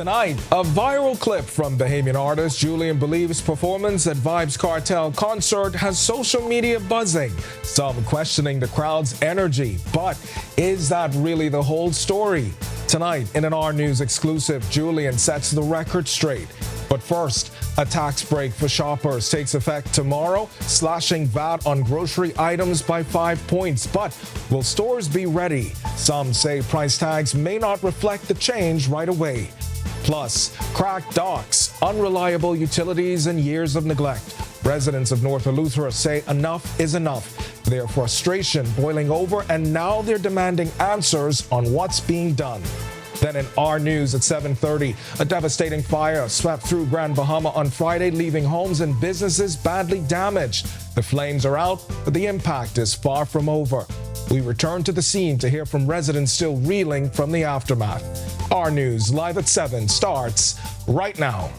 Tonight, a viral clip from Bahamian artist Julian Believe's performance at Vibes Cartel concert has social media buzzing. Some questioning the crowd's energy, but is that really the whole story? Tonight, in an R News exclusive, Julian sets the record straight. But first, a tax break for shoppers takes effect tomorrow, slashing VAT on grocery items by 5 points. But will stores be ready? Some say price tags may not reflect the change right away. Plus, cracked docks, unreliable utilities, and years of neglect. Residents of North Eleuthera say enough is enough. Their frustration boiling over, and now they're demanding answers on what's being done. Then in our news at 7:30, a devastating fire swept through Grand Bahama on Friday, leaving homes and businesses badly damaged. The flames are out, but the impact is far from over. We return to the scene to hear from residents still reeling from the aftermath. Our News live at 7 starts right now.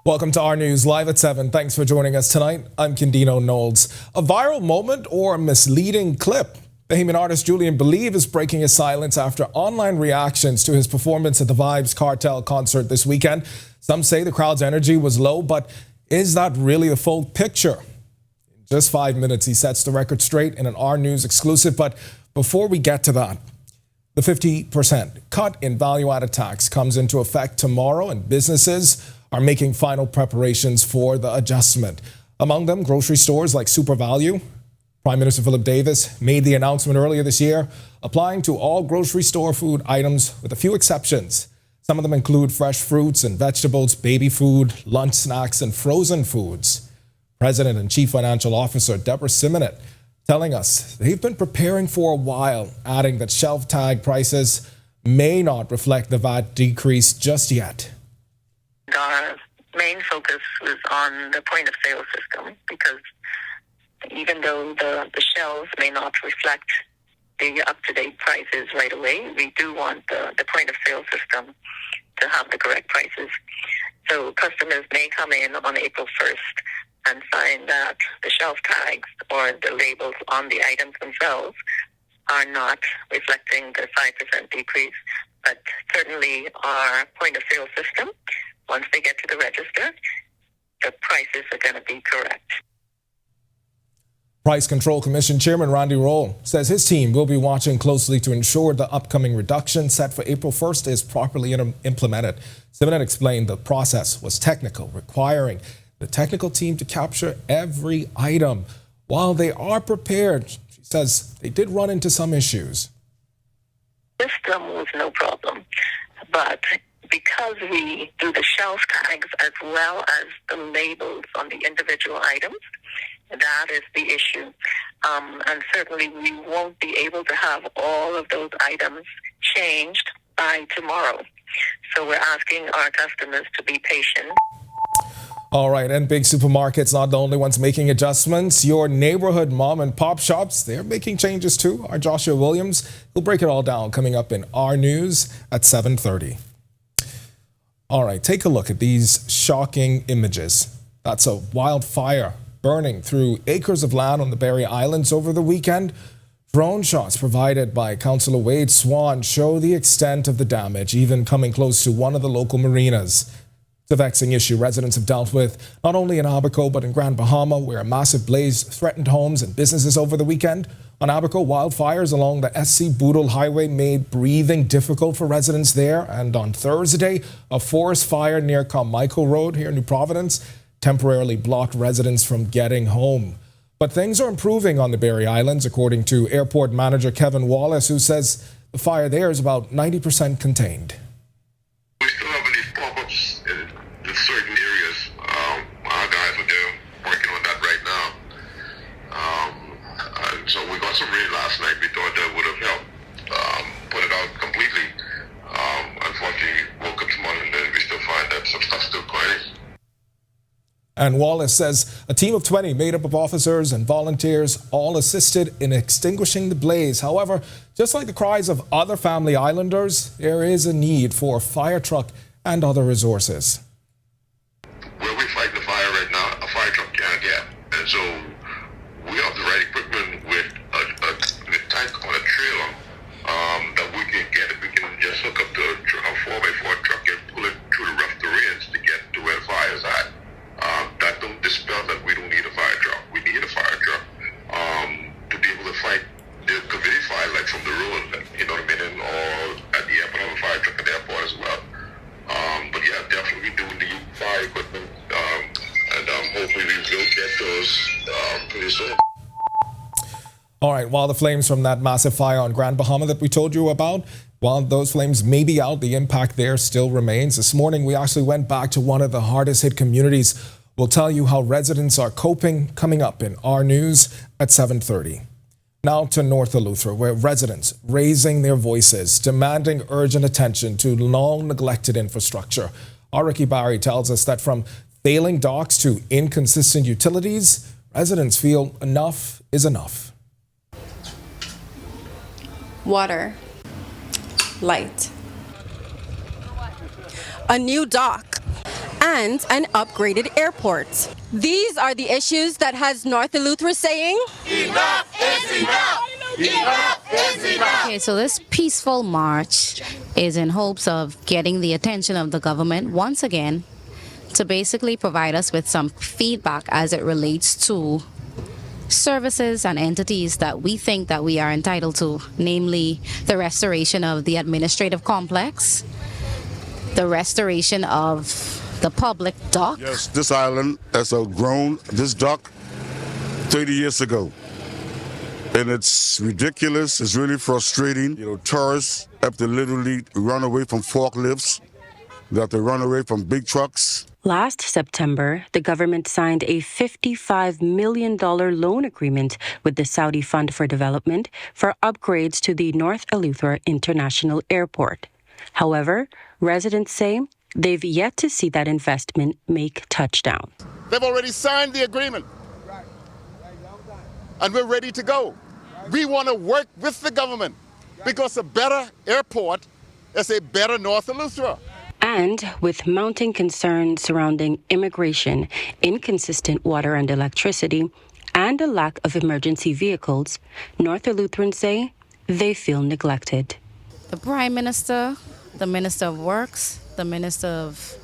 Welcome to our News live at 7. Thanks for joining us tonight. I'm Candino Knowles. A viral moment or a misleading clip? Bahamian artist Julian Believe is breaking his silence after online reactions to his performance at the Vibes Cartel concert this weekend. Some say the crowd's energy was low, but is that really the full picture? In just 5 minutes, he sets the record straight in an R News exclusive. But before we get to that, the 50% cut in value-added tax comes into effect tomorrow, and businesses are making final preparations for the adjustment. Among them, grocery stores like Super Value. Prime Minister Philip Davis made the announcement earlier this year, applying to all grocery store food items with a few exceptions. Some of them include fresh fruits and vegetables, baby food, lunch snacks, and frozen foods. President and Chief Financial Officer Deborah Simonet telling us they've been preparing for a while, adding that shelf tag prices may not reflect the VAT decrease just yet. Our main focus was on the point of sale system, because even though the shelves may not reflect the up-to-date prices right away, we do want the point of sale system to have the correct prices. So customers may come in on April 1st and find that the shelf tags or the labels on the items themselves are not reflecting the 5% decrease. But certainly our point of sale system, once they get to the register, the prices are going to be correct. Price Control Commission Chairman Randy Roll says his team will be watching closely to ensure the upcoming reduction set for April 1st is properly implemented. Simonet explained the process was technical, requiring the technical team to capture every item. While they are prepared, she says they did run into some issues. The system was no problem, but because we do the shelf tags as well as the labels on the individual items, that is the issue. And certainly we won't be able to have all of those items changed by tomorrow. So we're asking our customers to be patient. All right, and big supermarkets not the only ones making adjustments. Your neighborhood mom and pop shops, they're making changes too. Our Joshua Williams will break it all down coming up in our News at 7:30. All right, take a look at these shocking images. That's a wildfire burning through acres of land on the Berry Islands over the weekend. Drone shots provided by Councillor Wade Swan show the extent of the damage, even coming close to one of the local marinas. It's a vexing issue residents have dealt with, not only in Abaco, but in Grand Bahama, where a massive blaze threatened homes and businesses over the weekend. On Abaco, wildfires along the SC Boodle Highway made breathing difficult for residents there. And on Thursday, a forest fire near Carmichael Road here in New Providence temporarily blocked residents from getting home. But things are improving on the Berry Islands, according to airport manager Kevin Wallace, who says the fire there is about 90% contained. We still have these pop-ups in certain areas. Our guys are there working on that right now. So we got some rain last night. We thought that would have helped put it out completely. Unfortunately, woke up this morning and we still find that some stuff's still burning. And Wallace says a team of 20 made up of officers and volunteers all assisted in extinguishing the blaze. However, just like the cries of other family islanders, there is a need for a fire truck and other resources. Where we fight the fire right now, a fire truck can't get. And so we fire equipment, and hopefully we will get those pretty soon. All right, while the flames from that massive fire on Grand Bahama that we told you about, while those flames may be out, the impact there still remains. This morning, we actually went back to one of the hardest hit communities. We'll tell you how residents are coping coming up in our news at 7:30. Now to North Eleuthera, where residents raising their voices, demanding urgent attention to long-neglected infrastructure. Our Ricky Barry tells us that from failing docks to inconsistent utilities, residents feel enough is enough. Water, light, a new dock, and an upgraded airport. These are the issues that has North Eleuthera saying, enough is enough! Enough is enough! Okay, so this peaceful march is in hopes of getting the attention of the government once again to basically provide us with some feedback as it relates to services and entities that we think that we are entitled to, namely the restoration of the administrative complex, the restoration of the public dock. Yes, this island has outgrown this dock 30 years ago. And it's ridiculous, it's really frustrating. You know, tourists have to literally run away from forklifts, they have to run away from big trucks. Last September, the government signed a $55 million loan agreement with the Saudi Fund for Development for upgrades to the North Eleuthera International Airport. However, residents say they've yet to see that investment make touchdown. They've already signed the agreement, and we're ready to go. We want to work with the government because a better airport is a better North Eleuthera. And with mounting concerns surrounding immigration, inconsistent water and electricity, and a lack of emergency vehicles, North Eleutherans say they feel neglected. The Prime Minister, the Minister of Works, the Minister of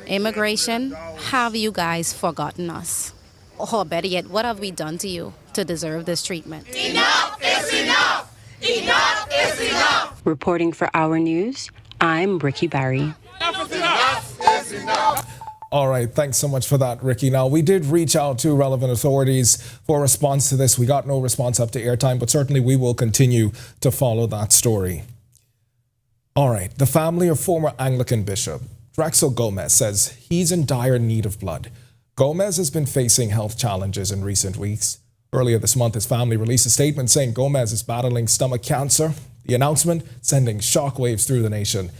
Immigration, have you guys forgotten us? Or better yet, what have we done to you to deserve this treatment? Enough is enough! Enough is enough! Reporting for Our News, I'm Ricky Barry. Enough is enough! All right, thanks so much for that, Ricky. Now, we did reach out to relevant authorities for a response to this. We got no response up to airtime, but certainly we will continue to follow that story. All right, the family of former Anglican Bishop Drexel Gomez says he's in dire need of blood. Gomez has been facing health challenges in recent weeks. Earlier this month, his family released a statement saying Gomez is battling stomach cancer. The announcement sending shockwaves through the nation.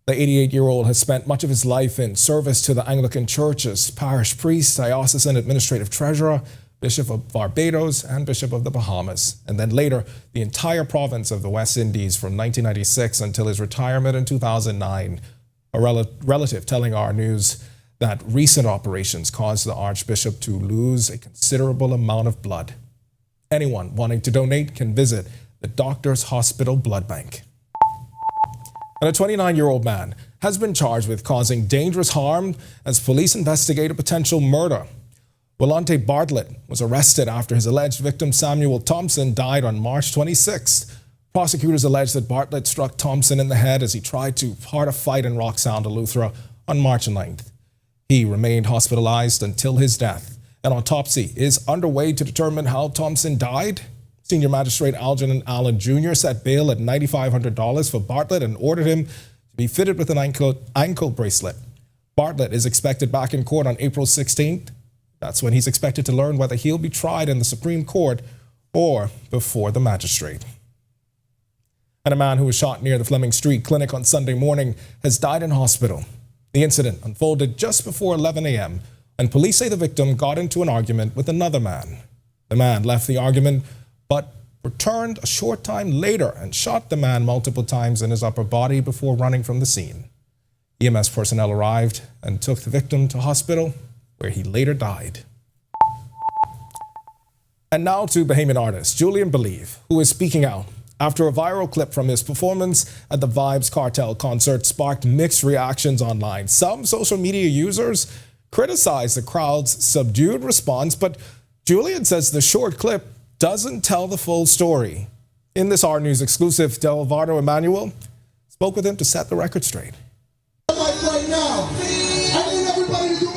The 88-year-old has spent much of his life in service to the Anglican Church as parish priest, diocesan administrative treasurer, Bishop of Barbados, and Bishop of the Bahamas, and then later the entire province of the West Indies from 1996 until his retirement in 2009. A relative telling Our News that recent operations caused the Archbishop to lose a considerable amount of blood. Anyone wanting to donate can visit the Doctors Hospital Blood Bank. And a 29-year-old man has been charged with causing dangerous harm as police investigate a potential murder. Willante Bartlett was arrested after his alleged victim Samuel Thompson died on March 26th. Prosecutors allege that Bartlett struck Thompson in the head as he tried to part a fight in Rock Sound, Eleuthera on March 9th. He remained hospitalized until his death. An autopsy is underway to determine how Thompson died. Senior Magistrate Algernon Allen Jr. set bail at $9,500 for Bartlett and ordered him to be fitted with an ankle bracelet. Bartlett is expected back in court on April 16th. That's when he's expected to learn whether he'll be tried in the Supreme Court or before the magistrate. And a man who was shot near the Fleming Street Clinic on Sunday morning has died in hospital. The incident unfolded just before 11 a.m. and police say the victim got into an argument with another man. The man left the argument but returned a short time later and shot the man multiple times in his upper body before running from the scene. EMS personnel arrived and took the victim to hospital, where he later died. And now to Bahamian artist Julian Believe, who is speaking out after a viral clip from his performance at the Vibes Cartel concert sparked mixed reactions online. Some social media users criticized the crowd's subdued response, but Julian says the short clip doesn't tell the full story. In this Our News exclusive, Delvardo Emmanuel spoke with him to set the record straight. Right now, I need everybody to do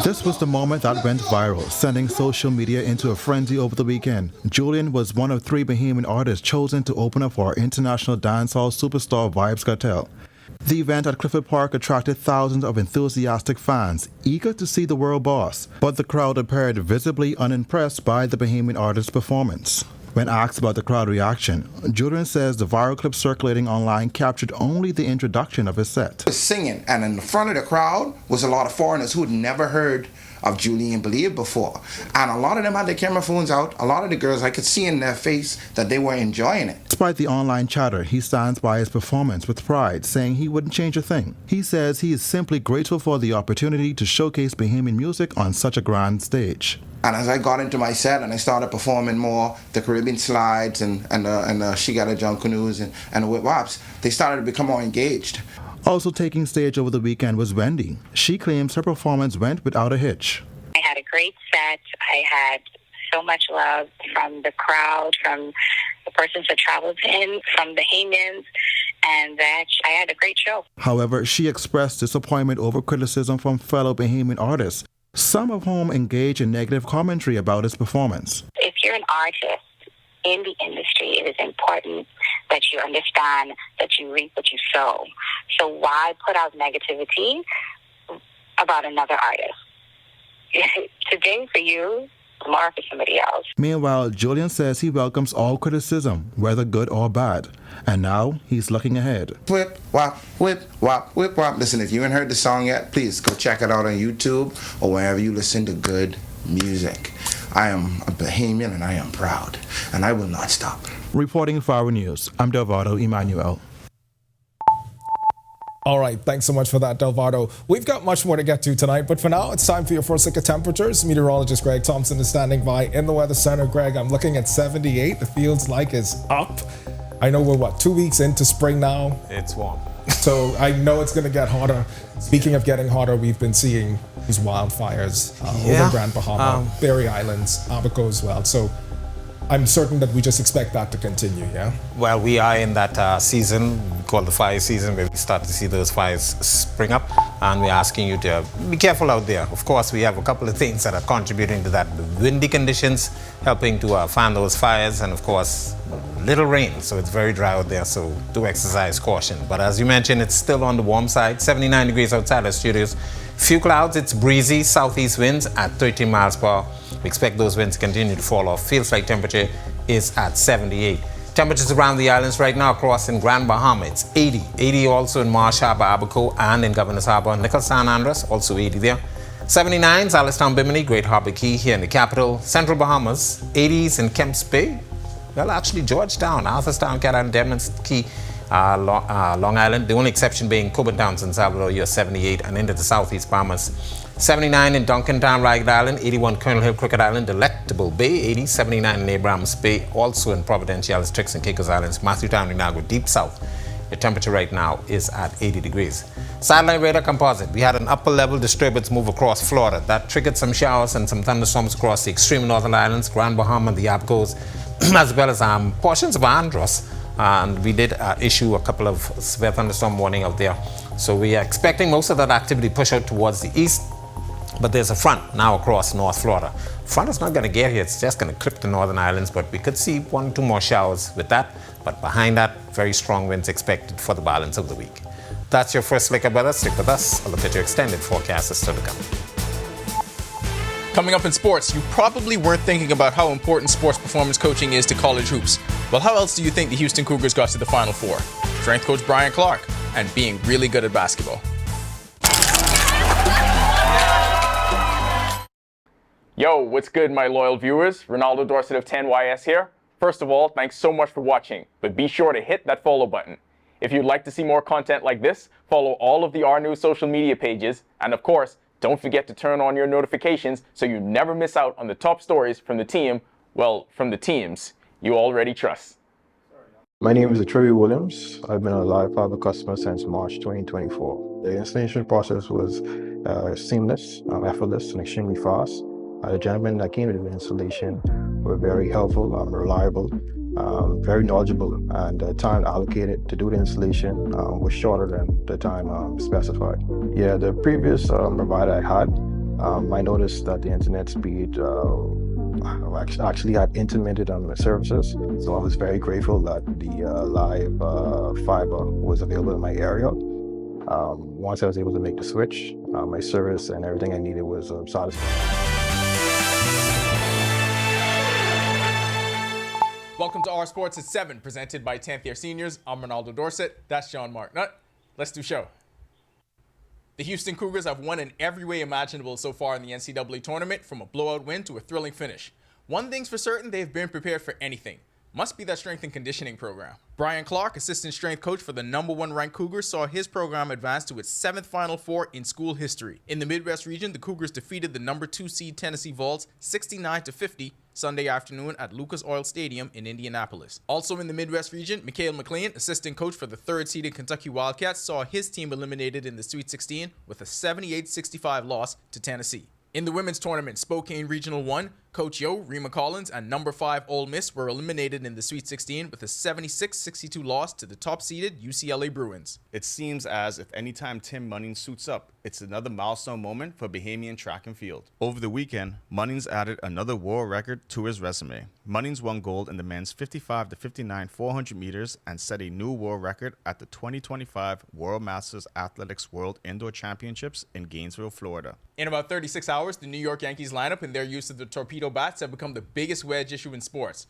This was the moment that went viral, sending social media into a frenzy over the weekend. Julian was one of 3 Bahamian artists chosen to open up for our international dancehall superstar Vibes Cartel. The event at Clifford Park attracted thousands of enthusiastic fans, eager to see the world boss, but the crowd appeared visibly unimpressed by the Bahamian artist's performance. When asked about the crowd reaction, Julian says the viral clip circulating online captured only the introduction of his set. Singing, and in the front of the crowd was a lot of foreigners who had never heard of Julian Believe before. And a lot of them had their camera phones out. A lot of the girls, I could see in their face that they were enjoying it. Despite the online chatter, he stands by his performance with pride, saying he wouldn't change a thing. He says he is simply grateful for the opportunity to showcase Bahamian music on such a grand stage. And as I got into my set and I started performing more, the Caribbean slides and She Got a Jump Canoes and the Whip Wops, they started to become more engaged. Also taking stage over the weekend was Wendy. She claims her performance went without a hitch. I had a great set. I had so much love from the crowd, from the persons that traveled in, from the Bahamians, and that I had a great show. However, she expressed disappointment over criticism from fellow Bahamian artists, some of whom engage in negative commentary about his performance. If you're an artist in the industry, it is important that you understand that you reap what you sow. So why put out negativity about another artist? Today for you, tomorrow for somebody else. Meanwhile, Julian says he welcomes all criticism, whether good or bad. And now he's looking ahead. Whip, wop, whip, wop, whip, wop. Listen, if you haven't heard the song yet, please go check it out on YouTube or wherever you listen to good music. I am a Bahamian and I am proud, and I will not stop. Reporting Faro News, I'm Delvado Emmanuel. All right, thanks so much for that, Delvado. We've got much more to get to tonight, but for now, it's time for your first look at temperatures. Meteorologist Greg Thompson is standing by in the Weather Center. Greg, I'm looking at 78. It feels like it's up. I know we're, 2 weeks into spring now? It's warm. So I know it's going to get hotter. Speaking of getting hotter, we've been seeing these wildfires over Grand Bahama, Berry Islands, Abaco as well. So I'm certain that we just expect that to continue, yeah? Well, we are in that season called the fire season, where we start to see those fires spring up, and we're asking you to be careful out there. Of course, we have a couple of things that are contributing to that. The windy conditions helping to fan those fires, and of course, little rain, so it's very dry out there, so do exercise caution. But as you mentioned, it's still on the warm side, 79 degrees outside our studios. Few clouds, it's breezy, southeast winds at 13 miles per hour. We expect those winds to continue to fall off. Feels like temperature is at 78. Temperatures around the islands right now across in Grand Bahama, it's 80. 80 also in Marsh Harbor, Abaco, and in Governor's Harbor, Nickel San Andres, also 80 there. 79s, Alistown, Bimini, Great Harbor Key here in the capital. Central Bahamas, 80s in Kemps Bay. Well, actually, Georgetown, Arthurstown, Cat Island, Devon's Key, Long Island. The only exception being Coburn Town, San Salvador, you're 78, and into the southeast Bahamas. 79 in Duncantown, Ragged Island, 81 Colonel Hill, Crooked Island, Delectable Bay, 80, 79 in Abrams Bay, also in Providenciales, Tricks and Caicos Islands, Matthewtown, Inagua, deep south. The temperature right now is at 80 degrees. Satellite radar composite. We had an upper level disturbance move across Florida. That triggered some showers and some thunderstorms across the extreme northern islands, Grand Bahama, the Abacos, as well as portions of Andros. And we did issue a couple of severe thunderstorm warning out there. So we are expecting most of that activity push out towards the east. But there's a front now across North Florida. Front is not going to get here, it's just going to clip the northern islands, but we could see 1 or 2 more showers with that. But behind that, very strong winds expected for the balance of the week. That's your first look at weather. Stick with us. I'll look at your extended forecast is still to come. Coming up in sports, you probably weren't thinking about how important sports performance coaching is to college hoops. Well, how else do you think the Houston Cougars got to the Final Four? Strength coach Brian Clark and being really good at basketball. Yo, what's good, my loyal viewers? Ronaldo Dorset of 10YS here. First of all, thanks so much for watching, but be sure to hit that follow button. If you'd like to see more content like this, follow all of the R News social media pages, and of course, don't forget to turn on your notifications so you never miss out on the top stories from the team, well, from the teams you already trust. My name is Trevi Williams. I've been a Live Fiber customer since March 2024. The installation process was seamless, effortless, and extremely fast. The gentlemen that came to the installation were very helpful, reliable, very knowledgeable, and the time allocated to do the installation was shorter than the time specified. Yeah, the previous provider I had I noticed that the internet speed actually had intermittent on the services. So I was very grateful that the live fiber was available in my area. Once I was able to make the switch, my service and everything I needed was satisfying. Welcome to Our Sports at 7, presented by 10th year seniors. I'm Ronaldo Dorset. That's John Marknut. Let's do show. The Houston Cougars have won in every way imaginable so far in the NCAA tournament, from a blowout win to a thrilling finish. One thing's for certain, they've been prepared for anything. Must be that strength and conditioning program. Brian Clark, assistant strength coach for the #1 ranked Cougars, saw his program advance to its 7th Final Four in school history. In the Midwest region, the Cougars defeated the #2 seed Tennessee Vols 69-50 Sunday afternoon at Lucas Oil Stadium in Indianapolis. Also in the Midwest region, Mikhail McLean, assistant coach for the 3rd seeded Kentucky Wildcats, saw his team eliminated in the Sweet 16 with a 78-65 loss to Tennessee. In the women's tournament, Spokane Regional 1, Coach Yo, Rima Collins, and #5 Ole Miss were eliminated in the Sweet 16 with a 76-62 loss to the top-seeded UCLA Bruins. It seems as if anytime Tim Munnings suits up, it's another milestone moment for Bahamian track and field. Over the weekend, Munnings added another world record to his resume. Munnings won gold in the men's 55-59 400 meters and set a new world record at the 2025 World Masters Athletics World Indoor Championships in Gainesville, Florida. In about 36 hours, the New York Yankees lineup and their use of the torpedo bats have become the biggest wedge issue in sports.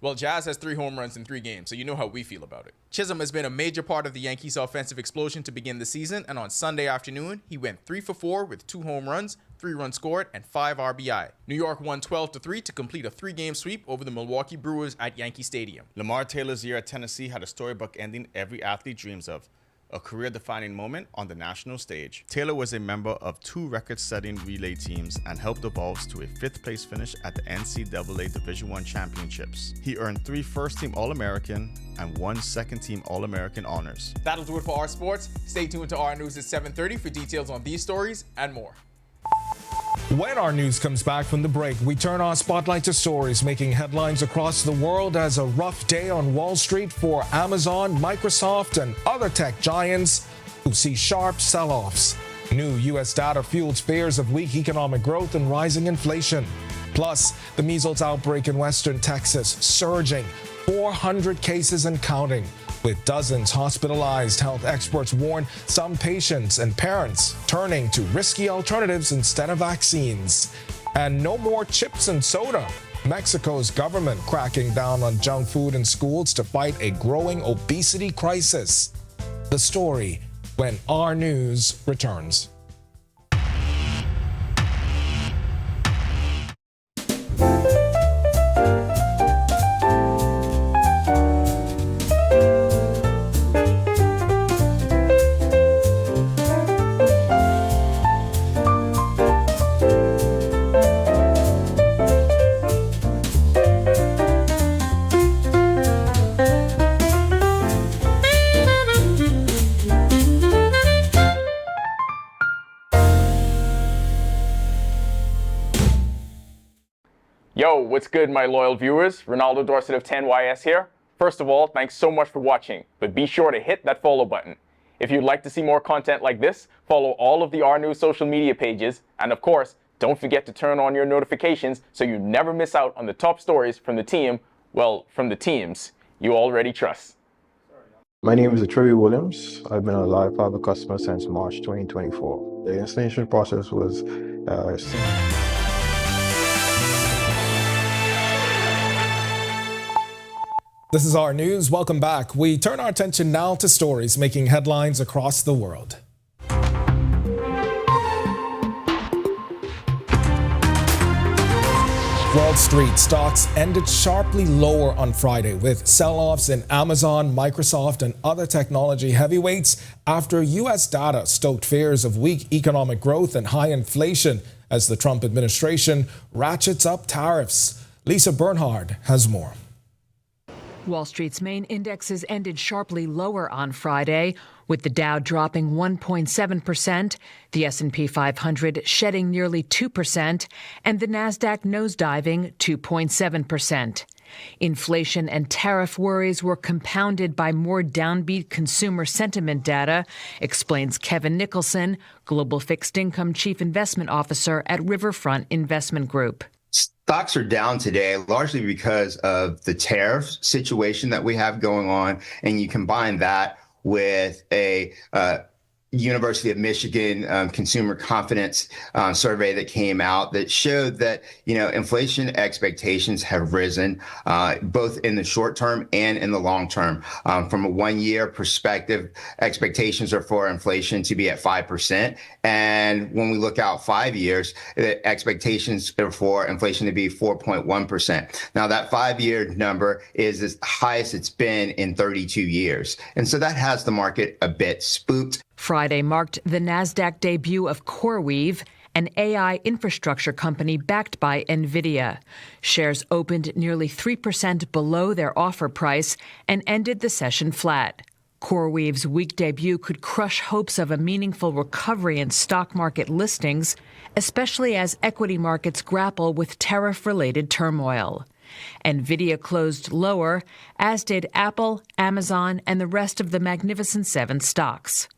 Well, Jazz has 3 home runs in 3 games, so you know how we feel about it. Chisholm has been a major part of the Yankees' offensive explosion to begin the season, and on Sunday afternoon, he went 3 for 4 with 2 home runs, 3 runs scored, and 5 RBI. New York won 12-3 to complete a 3-game sweep over the Milwaukee Brewers at Yankee Stadium. Lamar Taylor's year at Tennessee had a storybook ending every athlete dreams of. A career-defining moment on the national stage. Taylor was a member of 2 record-setting relay teams and helped the Vols to a 5th-place finish at the NCAA Division I Championships. He earned 3 first-team All-American and 1 second-team All-American honors. That'll do it for Our Sports. Stay tuned to Our News at 7:30 for details on these stories and more. When our news comes back from the break, we turn our spotlight to stories making headlines across the world as a rough day on Wall Street for Amazon, Microsoft, and other tech giants who see sharp sell-offs. New U.S. data fuels fears of weak economic growth and rising inflation. Plus, the measles outbreak in Western Texas surging, 400 cases and counting. With dozens hospitalized, health experts warn some patients and parents turning to risky alternatives instead of vaccines. And no more chips and soda. Mexico's government cracking down on junk food in schools to fight a growing obesity crisis. The story when Our News returns. Yo, what's good, my loyal viewers? Ronaldo Dorset of 10YS here. First of all, thanks so much for watching, but be sure to hit that follow button. If you'd like to see more content like this, follow all of the R News social media pages, and of course, don't forget to turn on your notifications so you never miss out on the top stories from the team, well, from the teams you already trust. My name is Trey Williams. I've been a Live Fiber customer since March 2024. The installation process was This is Our News. Welcome back. We turn our attention now to stories making headlines across the world. Wall Street stocks ended sharply lower on Friday with sell-offs in Amazon, Microsoft, and other technology heavyweights after U.S. data stoked fears of weak economic growth and high inflation as the Trump administration ratchets up tariffs. Lisa Bernhard has more. Wall Street's main indexes ended sharply lower on Friday, with the Dow dropping 1.7%, the S&P 500 shedding nearly 2%, and the Nasdaq nosediving 2.7%. Inflation and tariff worries were compounded by more downbeat consumer sentiment data, explains Kevin Nicholson, Global Fixed Income Chief Investment Officer at Riverfront Investment Group. Stocks are down today largely because of the tariff situation that we have going on, and you combine that with a University of Michigan consumer confidence survey that came out that showed that, inflation expectations have risen both in the short term and in the long term. From a 1 year perspective, expectations are for inflation to be at 5%. And when we look out 5 years, the expectations are for inflation to be 4.1%. Now, that 5-year number is as high as it's been in 32 years. And so that has the market a bit spooked. Friday marked the NASDAQ debut of CoreWeave, an AI infrastructure company backed by NVIDIA. Shares opened nearly 3% below their offer price and ended the session flat. CoreWeave's week debut could crush hopes of a meaningful recovery in stock market listings, especially as equity markets grapple with tariff-related turmoil. NVIDIA closed lower, as did Apple, Amazon, and the rest of the Magnificent Seven stocks.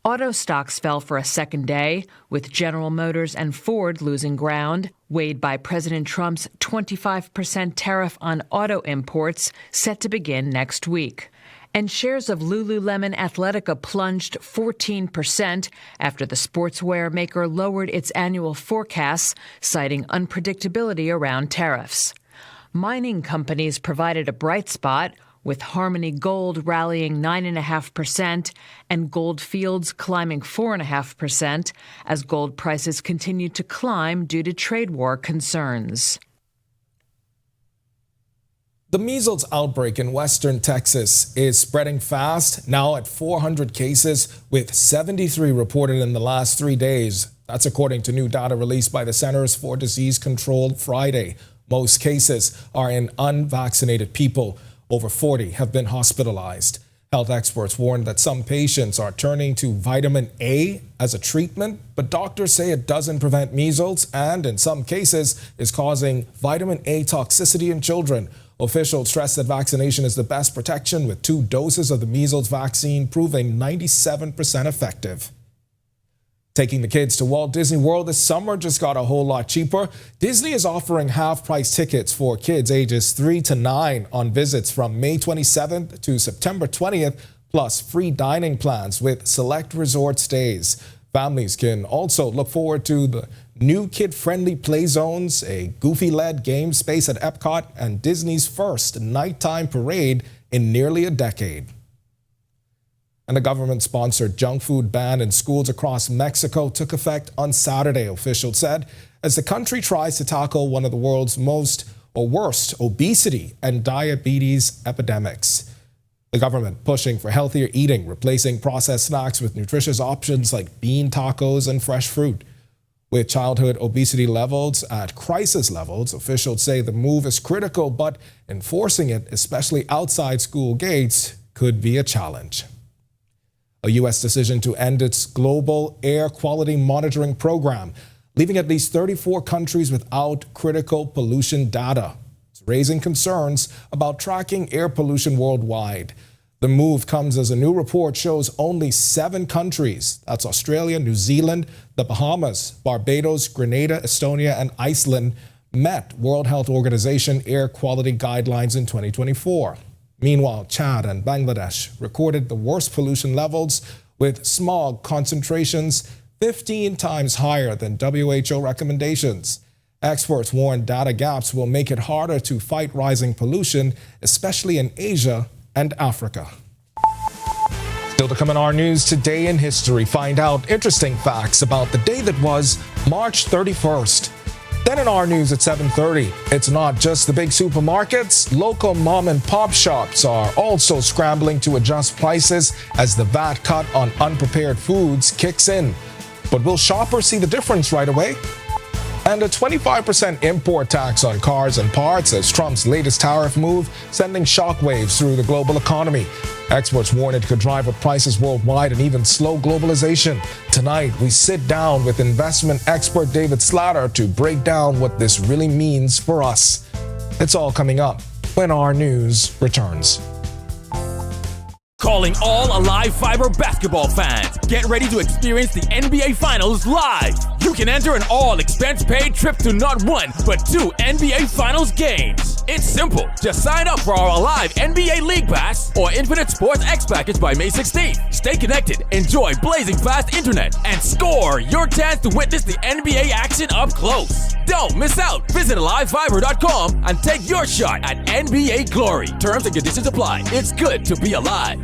Auto stocks fell for a second day, with General Motors and Ford losing ground, weighed by President Trump's 25% tariff on auto imports set to begin next week. And shares of Lululemon Athletica plunged 14% after the sportswear maker lowered its annual forecasts, citing unpredictability around tariffs. Mining companies provided a bright spot, with Harmony Gold rallying 9.5% and Gold Fields climbing 4.5% as gold prices continued to climb due to trade war concerns. The measles outbreak in western Texas is spreading fast, now at 400 cases, with 73 reported in the last 3 days. That's according to new data released by the Centers for Disease Control Friday. Most cases are in unvaccinated people. Over 40 have been hospitalized. Health experts warn that some patients are turning to vitamin A as a treatment, but doctors say it doesn't prevent measles and, in some cases, is causing vitamin A toxicity in children. Officials stress that vaccination is the best protection, with 2 doses of the measles vaccine proving 97% effective. Taking the kids to Walt Disney World this summer just got a whole lot cheaper. Disney is offering half-price tickets for kids ages 3 to 9 on visits from May 27th to September 20th, plus free dining plans with select resort stays. Families can also look forward to the new kid-friendly play zones, a Goofy-led game space at Epcot, and Disney's first nighttime parade in nearly a decade. And a government-sponsored junk food ban in schools across Mexico took effect on Saturday, officials said, as the country tries to tackle one of the world's worst obesity and diabetes epidemics. The government pushing for healthier eating, replacing processed snacks with nutritious options like bean tacos and fresh fruit. With childhood obesity levels at crisis levels, officials say the move is critical, but enforcing it, especially outside school gates, could be a challenge. A U.S. decision to end its global air quality monitoring program, leaving at least 34 countries without critical pollution data. It's raising concerns about tracking air pollution worldwide. The move comes as a new report shows only 7 countries, that's Australia, New Zealand, the Bahamas, Barbados, Grenada, Estonia, and Iceland, met World Health Organization air quality guidelines in 2024. Meanwhile, Chad and Bangladesh recorded the worst pollution levels, with smog concentrations 15 times higher than WHO recommendations. Experts warn data gaps will make it harder to fight rising pollution, especially in Asia and Africa. Still to come in our news today in history, find out interesting facts about the day that was March 31st. Then in our news at 7:30, it's not just the big supermarkets. Local mom and pop shops are also scrambling to adjust prices as the VAT cut on unprepared foods kicks in. But will shoppers see the difference right away? And a 25% import tax on cars and parts as Trump's latest tariff move, sending shockwaves through the global economy. Experts warn it could drive up prices worldwide and even slow globalization. Tonight, we sit down with investment expert David Slatter to break down what this really means for us. It's all coming up. when our news returns. Calling all Alive Fiber basketball fans. Get ready to experience the NBA Finals live. You can enter an all-expense-paid trip to not one, but 2 NBA Finals games. It's simple. Just sign up for our Alive NBA League Pass or Infinite Sports X package by May 16th. Stay connected, enjoy blazing fast internet, and score your chance to witness the NBA action up close. Don't miss out. Visit AliveFiber.com and take your shot at NBA glory. Terms and conditions apply. It's good to be alive.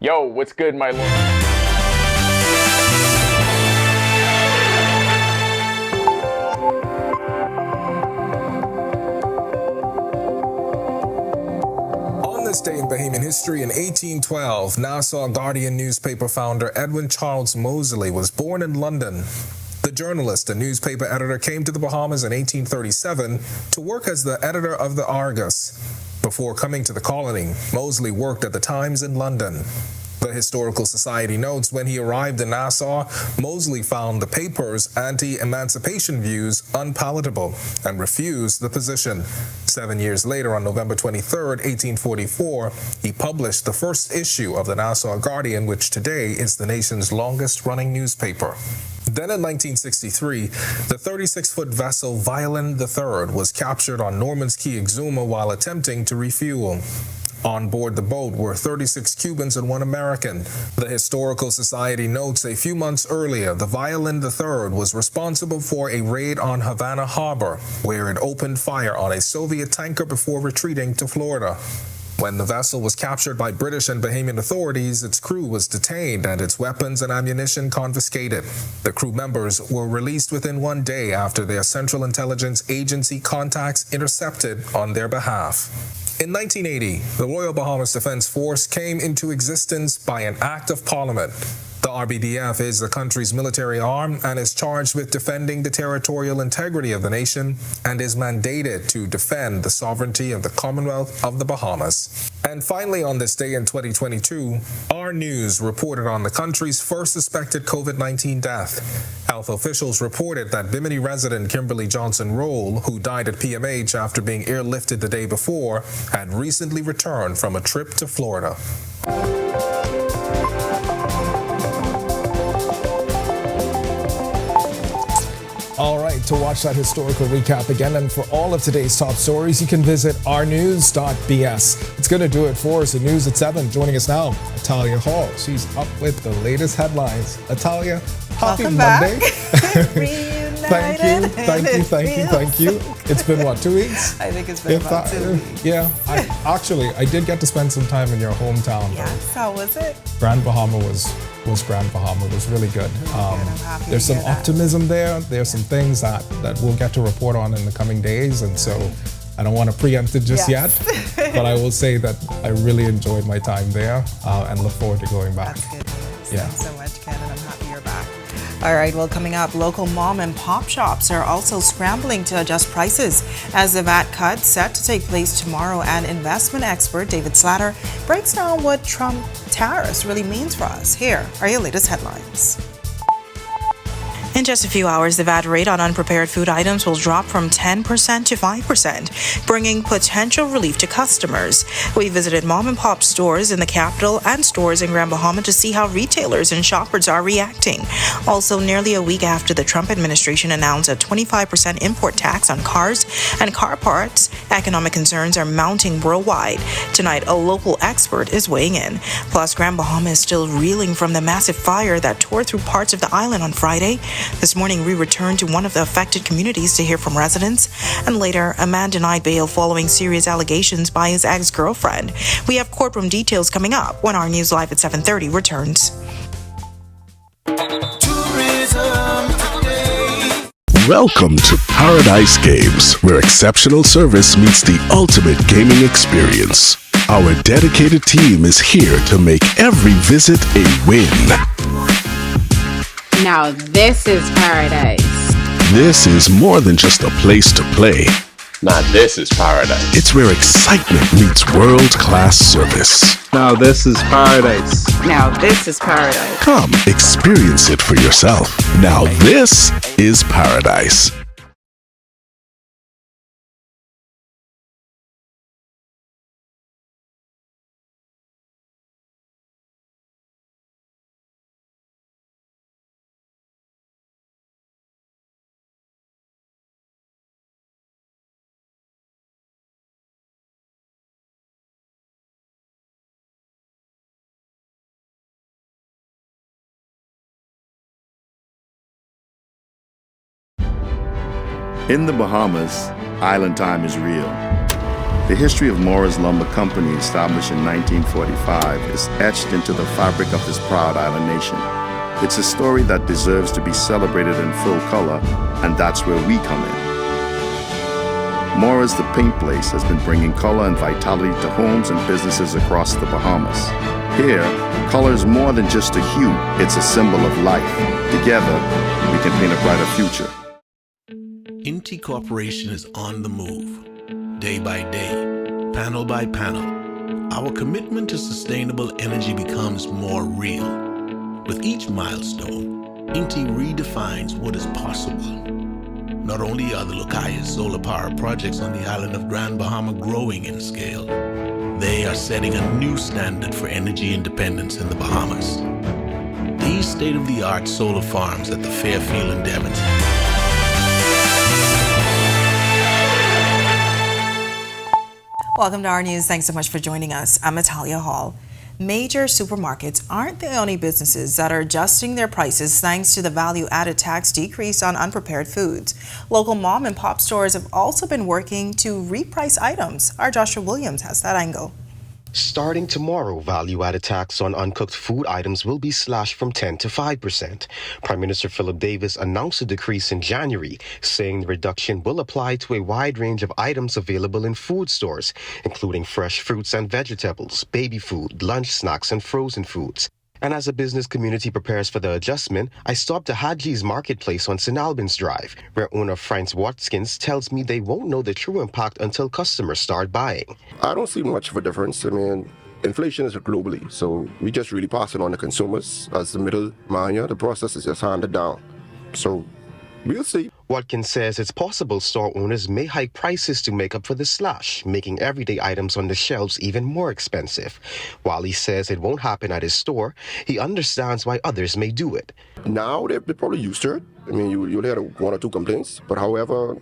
Yo, what's good, my lord? On this day in Bahamian history, in 1812, Nassau Guardian newspaper founder Edwin Charles Moseley was born in London. The journalist and newspaper editor came to the Bahamas in 1837 to work as the editor of the Argus. Before coming to the colony, Moseley worked at the Times in London. The Historical Society notes when he arrived in Nassau, Moseley found the paper's anti-emancipation views unpalatable and refused the position. 7 years later, on November 23, 1844, he published the first issue of the Nassau Guardian, which today is the nation's longest-running newspaper. Then in 1963, the 36-foot vessel Violin III was captured on Norman's Key, Exuma, while attempting to refuel. On board the boat were 36 Cubans and 1 American. The Historical Society notes a few months earlier, the Violin III was responsible for a raid on Havana Harbor, where it opened fire on a Soviet tanker before retreating to Florida. When the vessel was captured by British and Bahamian authorities, its crew was detained and its weapons and ammunition confiscated. The crew members were released within 1 day after their Central Intelligence Agency contacts intercepted on their behalf. In 1980, the Royal Bahamas Defense Force came into existence by an act of Parliament. The RBDF is the country's military arm and is charged with defending the territorial integrity of the nation and is mandated to defend the sovereignty of the Commonwealth of the Bahamas. And finally, on this day in 2022, our news reported on the country's first suspected COVID-19 death. Health officials reported that Bimini resident Kimberly Johnson Roll, who died at PMH after being airlifted the day before, had recently returned from a trip to Florida. All right, to watch that historical recap again and for all of today's top stories, you can visit ournews.bs. It's going to do it for us. The news at 7. Joining us now, Atalia Hall. She's up with the latest headlines. Atalia, happy Monday. Thank you. It's been what, 2 weeks? I think it's been about 2 weeks. Yeah, I did get to spend some time in your hometown. Yes, how was it? Grand Bahama was Grand Bahama. It was really good. There's some optimism there. There's some things that we'll get to report on in the coming days, and so I don't want to preempt it just yet, but I will say that I really enjoyed my time there and look forward to going back. That's good news. Yeah. Thanks so much, Ken, and I'm happy you're back. All right, well, coming up, local mom and pop shops are also scrambling to adjust prices as the VAT cut set to take place tomorrow, and investment expert David Slatter breaks down what Trump tariffs really means for us. Here are your latest headlines. In just a few hours, the VAT rate on unprepared food items will drop from 10% to 5%, bringing potential relief to customers. We visited mom-and-pop stores in the capital and stores in Grand Bahama to see how retailers and shoppers are reacting. Also, nearly a week after the Trump administration announced a 25% import tax on cars and car parts, economic concerns are mounting worldwide. Tonight, a local expert is weighing in. Plus, Grand Bahama is still reeling from the massive fire that tore through parts of the island on Friday. This morning, we returned to one of the affected communities to hear from residents. And later, a man denied bail following serious allegations by his ex-girlfriend. We have courtroom details coming up when our News Live at 7:30 returns. Welcome to Paradise Games, where exceptional service meets the ultimate gaming experience. Our dedicated team is here to make every visit a win. Now this is paradise. This is more than just a place to play. Now this is paradise. It's where excitement meets world-class service. Now this is paradise. Now this is paradise. Come, experience it for yourself. Now this is paradise. In the Bahamas, island time is real. The history of Morris Lumber Company, established in 1945, is etched into the fabric of this proud island nation. It's a story that deserves to be celebrated in full color, and that's where we come in. Morris the Paint Place has been bringing color and vitality to homes and businesses across the Bahamas. Here, color is more than just a hue, it's a symbol of life. Together, we can paint a brighter future. Inti Corporation is on the move, day by day, panel by panel. Our commitment to sustainable energy becomes more real. With each milestone, Inti redefines what is possible. Not only are the Lucayas solar power projects on the island of Grand Bahama growing in scale, they are setting a new standard for energy independence in the Bahamas. These state-of-the-art solar farms at the Fairfield and Devonton. Welcome to our news. Thanks so much for joining us. I'm Natalia Hall. Major supermarkets aren't the only businesses that are adjusting their prices thanks to the value-added tax decrease on unprepared foods. Local mom and pop stores have also been working to reprice items. Our Joshua Williams has that angle. Starting tomorrow, value-added tax on uncooked food items will be slashed from 10 to 5%. Prime Minister Philip Davis announced a decrease in January, saying the reduction will apply to a wide range of items available in food stores, including fresh fruits and vegetables, baby food, lunch snacks, and frozen foods. And as the business community prepares for the adjustment, I stopped at Hadji's Marketplace on St. Albans Drive, where owner Franz Watkins tells me they won't know the true impact until customers start buying. I don't see much of a difference. I mean, inflation is globally, so we just really pass it on to consumers as the middleman. The process is just handed down. So we'll see. Watkins says it's possible store owners may hike prices to make up for the slash, making everyday items on the shelves even more expensive. While he says it won't happen at his store, he understands why others may do it. Now they're probably used to it. I mean, you'll hear one or two complaints, but however,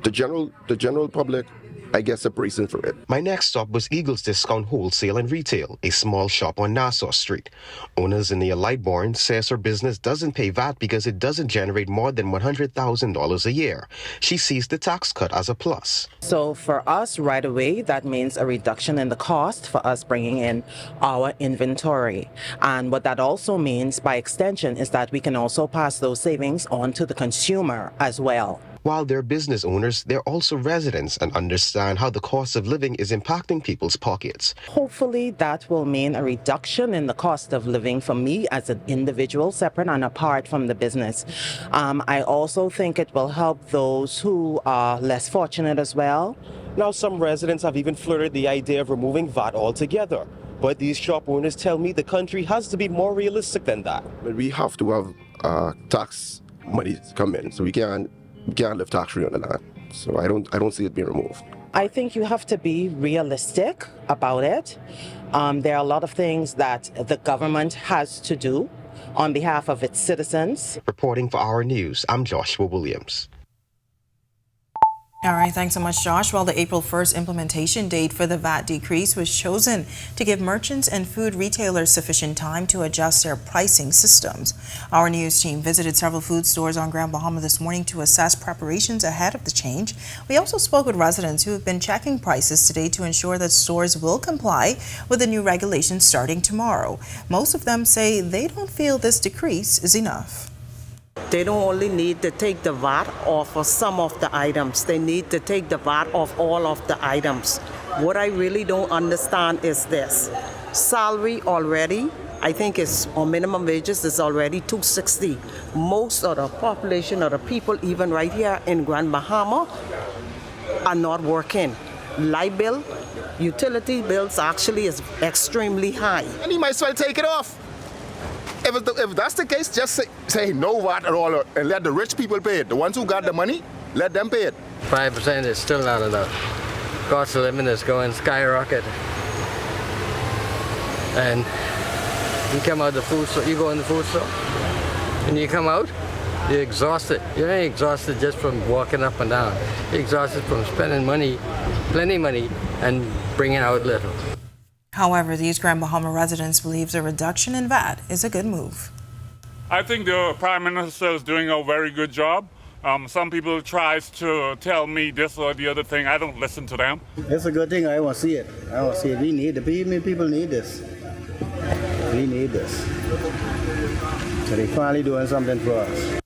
the general public, I guess, are bracing for it. My next stop was Eagles Discount Wholesale and Retail, a small shop on Nassau Street. Owner Zinnia Lightborn says her business doesn't pay VAT because it doesn't generate more than $100,000 a year. She sees the tax cut as a plus. So for us right away, that means a reduction in the cost for us bringing in our inventory. And what that also means by extension is that we can also pass those savings on to the consumer as well. While they're business owners, they're also residents and understand how the cost of living is impacting people's pockets. Hopefully that will mean a reduction in the cost of living for me as an individual, separate and apart from the business. I also think it will help those who are less fortunate as well. Now, some residents have even flirted the idea of removing VAT altogether. But these shop owners tell me the country has to be more realistic than that. But we have to have tax money come in, so we can't live tax-free on the land. So I don't see it being removed. I think you have to be realistic about it. There are a lot of things that the government has to do on behalf of its citizens. Reporting for Our News, I'm Joshua Williams. All right, thanks so much, Josh. Well, the April 1st implementation date for the VAT decrease was chosen to give merchants and food retailers sufficient time to adjust their pricing systems. Our news team visited several food stores on Grand Bahama this morning to assess preparations ahead of the change. We also spoke with residents who have been checking prices today to ensure that stores will comply with the new regulations starting tomorrow. Most of them say they don't feel this decrease is enough. They don't only need to take the VAT off of some of the items. They need to take the VAT off all of the items. What I really don't understand is this. Salary already, I think or minimum wages is already $260. Most of the population of the people, even right here in Grand Bahama, are not working. Light bill, utility bills actually is extremely high. And you might as well take it off. If that's the case, just say no VAT at all and let the rich people pay it. The ones who got the money, let them pay it. 5% is still not enough. Cost of living is going skyrocket. And you come out the food store, you go in the food store, and you come out, you're exhausted. You're not exhausted just from walking up and down. You're exhausted from spending money, plenty money, and bringing out little. However, these Grand Bahama residents believe the reduction in VAT is a good move. I think the Prime Minister is doing a very good job. Some people tries to tell me this or the other thing. I don't listen to them. It's a good thing. I want to see it. I want to see it. We need it. People need this. We need this. So they're finally doing something for us.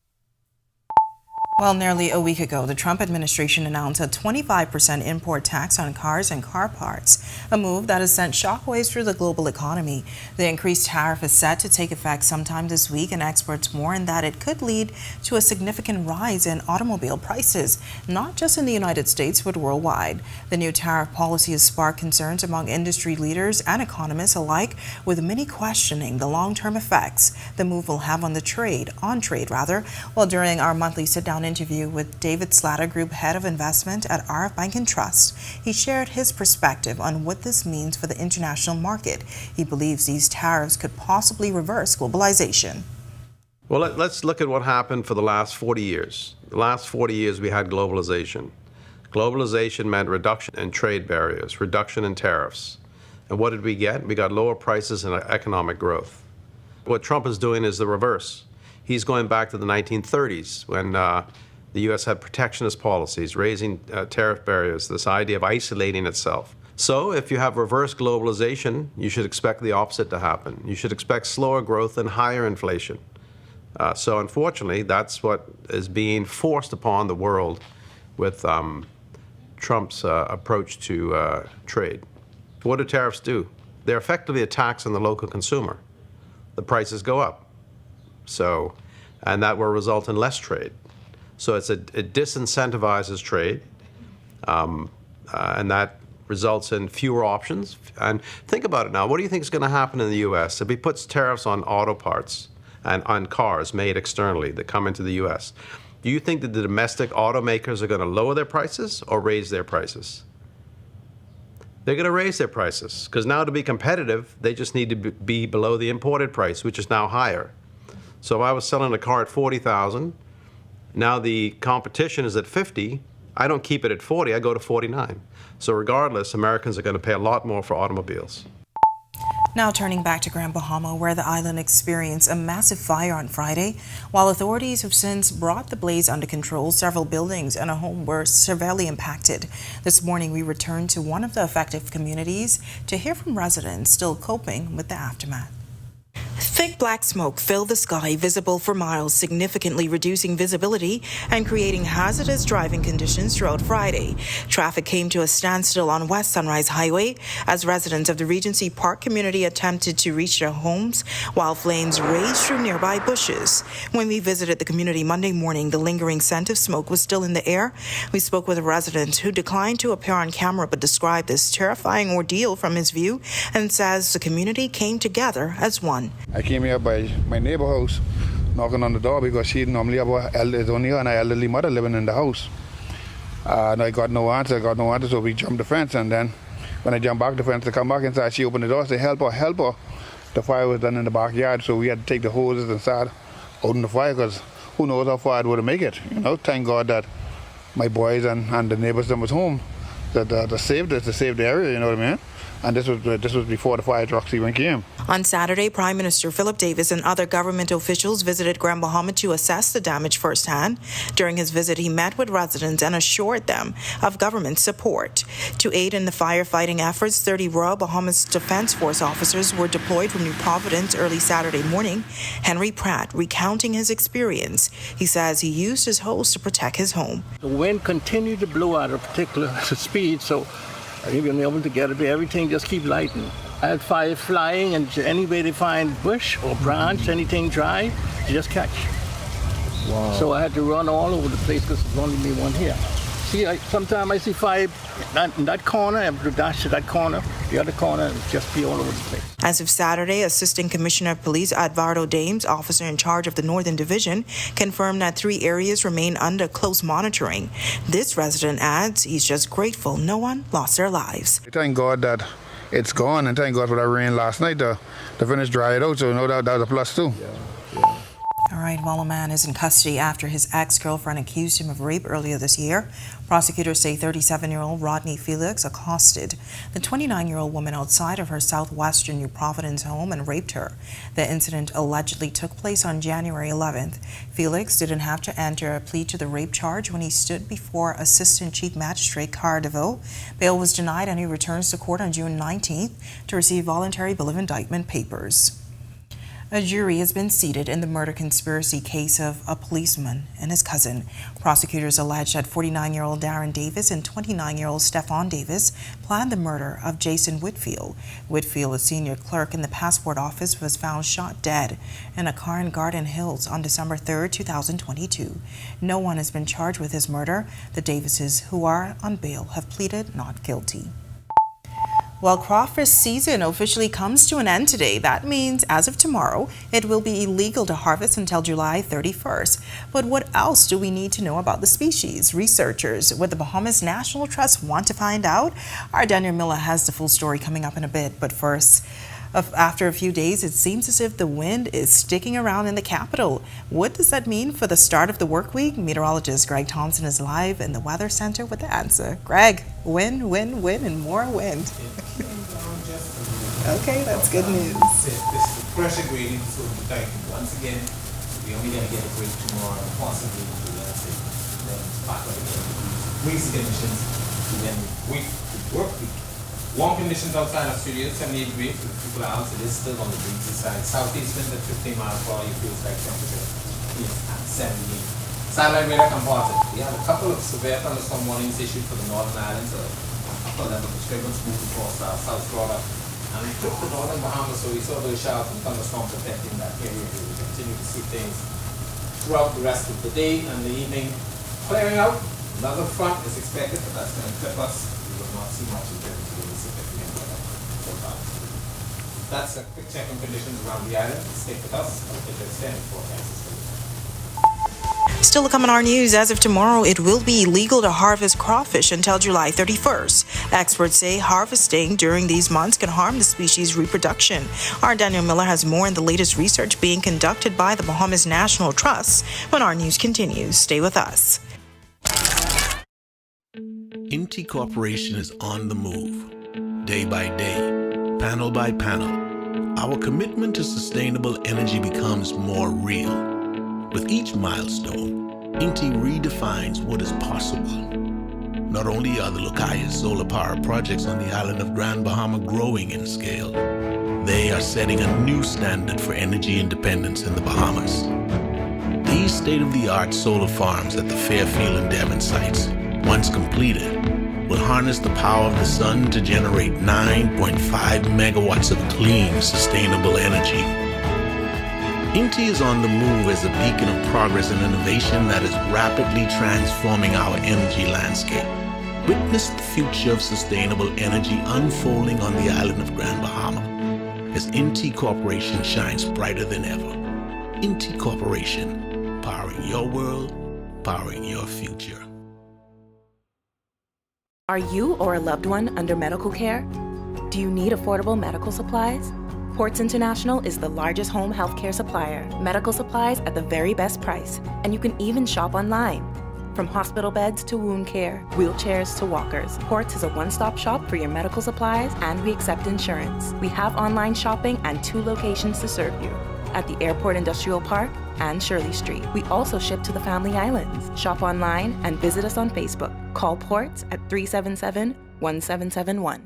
Well, nearly a week ago, the Trump administration announced a 25% import tax on cars and car parts, a move that has sent shockwaves through the global economy. The increased tariff is set to take effect sometime this week, and experts warn that it could lead to a significant rise in automobile prices, not just in the United States, but worldwide. The new tariff policy has sparked concerns among industry leaders and economists alike, with many questioning the long-term effects the move will have on trade. Well, during our monthly sit-down interview with David Slatter, Group Head of Investment at RF Bank and Trust, he shared his perspective on what this means for the international market. He believes these tariffs could possibly reverse globalization. Well, let's look at what happened for the last 40 years. The last 40 years we had globalization. Globalization meant reduction in trade barriers, reduction in tariffs. And what did we get? We got lower prices and economic growth. What Trump is doing is the reverse. He's going back to the 1930s when the U.S. had protectionist policies, raising tariff barriers, this idea of isolating itself. So if you have reverse globalization, you should expect the opposite to happen. You should expect slower growth and higher inflation. So unfortunately, that's what is being forced upon the world with Trump's approach to trade. What do tariffs do? They're effectively a tax on the local consumer. The prices go up. So, and that will result in less trade. So it disincentivizes trade, and that results in fewer options. And think about it now. What do you think is going to happen in the U.S. if he puts tariffs on auto parts and on cars made externally that come into the U.S.? Do you think that the domestic automakers are going to lower their prices or raise their prices? They're going to raise their prices because now to be competitive, they just need to be below the imported price, which is now higher. So if I was selling a car at $40,000, now the competition is at $50,000. I don't keep it at $40,000, I go to $49,000. So regardless, Americans are going to pay a lot more for automobiles. Now turning back to Grand Bahama, where the island experienced a massive fire on Friday. While authorities have since brought the blaze under control, several buildings and a home were severely impacted. This morning, we returned to one of the affected communities to hear from residents still coping with the aftermath. Thick black smoke filled the sky, visible for miles, significantly reducing visibility and creating hazardous driving conditions throughout Friday. Traffic came to a standstill on West Sunrise Highway as residents of the Regency Park community attempted to reach their homes while flames raged through nearby bushes. When we visited the community Monday morning, the lingering scent of smoke was still in the air. We spoke with a resident who declined to appear on camera but described this terrifying ordeal from his view and says the community came together as one. I came here by my neighbor house, knocking on the door because she normally have only an elderly mother living in the house. And I got no answer, so we jumped the fence, and then when I jumped back the fence to come back inside, she opened the door, said, help her. The fire was done in the backyard, so we had to take the hoses and start out in the fire, because who knows how far it would make it. Thank God that my boys and the neighbors that was home, that saved us, to save the area, you know what I mean? And this was before the fire trucks even came. On Saturday, Prime Minister Philip Davis and other government officials visited Grand Bahama to assess the damage firsthand. During his visit, he met with residents and assured them of government support. To aid in the firefighting efforts, 30 Royal Bahamas Defense Force officers were deployed from New Providence early Saturday morning. Henry Pratt recounting his experience. He says he used his hose to protect his home. The wind continued to blow at a particular speed, so I've been able to get it, everything just keep lighting. I had fire flying, and any way they find bush or branch, anything dry, you just catch. Wow. So I had to run all over the place because there's only me one here. See, sometimes I see fire in that corner, I have to dash to that corner, the other corner, and just be all over the place. As of Saturday, Assistant Commissioner of Police Edvardo Dames, officer in charge of the Northern Division, confirmed that 3 areas remain under close monitoring. This resident adds he's just grateful no one lost their lives. Thank God that it's gone, and thank God for that rain last night to finish dry it out, so no doubt that was a plus too. All right, well, a man is in custody after his ex-girlfriend accused him of rape earlier this year. Prosecutors say 37-year-old Rodney Felix accosted the 29-year-old woman outside of her southwestern New Providence home and raped her. The incident allegedly took place on January 11th. Felix didn't have to enter a plea to the rape charge when he stood before Assistant Chief Magistrate Cara DeVille. Bail was denied and he returns to court on June 19th to receive voluntary bill of indictment papers. A jury has been seated in the murder conspiracy case of a policeman and his cousin. Prosecutors allege that 49-year-old Darren Davis and 29-year-old Stephon Davis planned the murder of Jason Whitfield. Whitfield, a senior clerk in the passport office, was found shot dead in a car in Garden Hills on December 3, 2022. No one has been charged with his murder. The Davises, who are on bail, have pleaded not guilty. Well, crawfish season officially comes to an end today. That means, as of tomorrow, it will be illegal to harvest until July 31st. But what else do we need to know about the species? Researchers with the Bahamas National Trust want to find out. Our Daniel Miller has the full story coming up in a bit. But first, after a few days, it seems as if the wind is sticking around in the capital. What does that mean for the start of the work week? Meteorologist Greg Thompson is live in the Weather Center with the answer. Greg, wind, wind, wind, and more wind. Okay, that's good news. This is the pressure gradient, so once again, we're only going to get a break tomorrow, possibly Wednesday, then back up again. Breezy conditions, then work week. Warm conditions outside Australia, 78 degrees. People are out, it is still on the breezy side. Southeast wind at 15 miles per hour, you feel like temperature is at 78. Satellite radar composite. We have a couple of severe thunderstorm warnings issued for the northern islands. Upper level disturbance moved across South Florida. And it took the northern Bahamas, so we saw those showers and thunderstorms affecting that area. We will continue to see things throughout the rest of the day and the evening. Clearing out, another front is expected, but that's going to clip us. We will not see much of it until we significant weather. That's a quick check on conditions around the island. Stay with us. I'll get the extended forecast. Still to come in our news, as of tomorrow, it will be illegal to harvest crawfish until July 31st. Experts say harvesting during these months can harm the species' reproduction. Our Daniel Miller has more on the latest research being conducted by the Bahamas National Trust when our news continues. Stay with us. Inti Corporation is on the move, day by day, panel by panel. Our commitment to sustainable energy becomes more real. With each milestone, Inti redefines what is possible. Not only are the Lucayas solar power projects on the island of Grand Bahama growing in scale, they are setting a new standard for energy independence in the Bahamas. These state-of-the-art solar farms at the Fairfield and Devon sites, once completed, will harness the power of the sun to generate 9.5 megawatts of clean, sustainable energy. Inti is on the move as a beacon of progress and innovation that is rapidly transforming our energy landscape. Witness the future of sustainable energy unfolding on the island of Grand Bahama as Inti Corporation shines brighter than ever. Inti Corporation, powering your world, powering your future. Are you or a loved one under medical care? Do you need affordable medical supplies? Ports International is the largest home healthcare supplier. Medical supplies at the very best price, and you can even shop online. From hospital beds to wound care, wheelchairs to walkers, Ports is a one-stop shop for your medical supplies, and we accept insurance. We have online shopping and 2 locations to serve you, at the Airport Industrial Park and Shirley Street. We also ship to the Family Islands. Shop online and visit us on Facebook. Call Ports at 377-1771.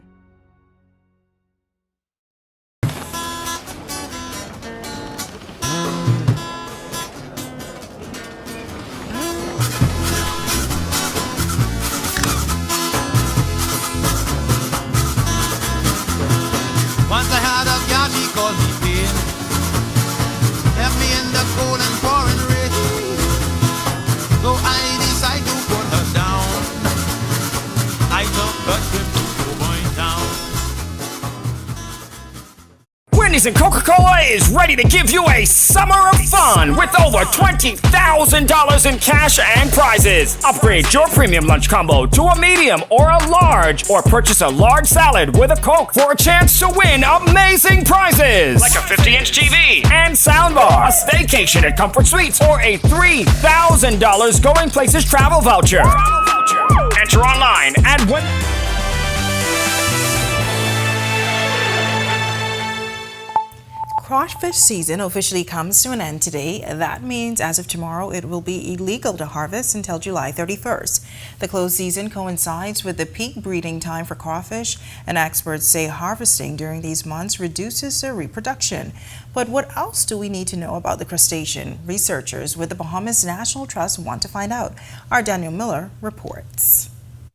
Once I had a gal, she called me pain. Left me in the cold and pouring rain. So I decided to put her down. I took a trip to Cowboy Town. Wendy's and Coca-Cola is ready to give you a summer of fun with over $20,000 in cash and prizes. Upgrade your premium lunch combo to a medium or a large, or purchase a large salad with a Coke for a chance to win amazing prizes like a 50-inch TV and soundbar, a staycation at Comfort Suites, or a $3,000 Going Places travel voucher. Enter online at Crawfish season officially comes to an end today. That means as of tomorrow, it will be illegal to harvest until July 31st. The closed season coincides with the peak breeding time for crawfish, and experts say harvesting during these months reduces their reproduction. But what else do we need to know about the crustacean? Researchers with the Bahamas National Trust want to find out. Our Daniel Miller reports.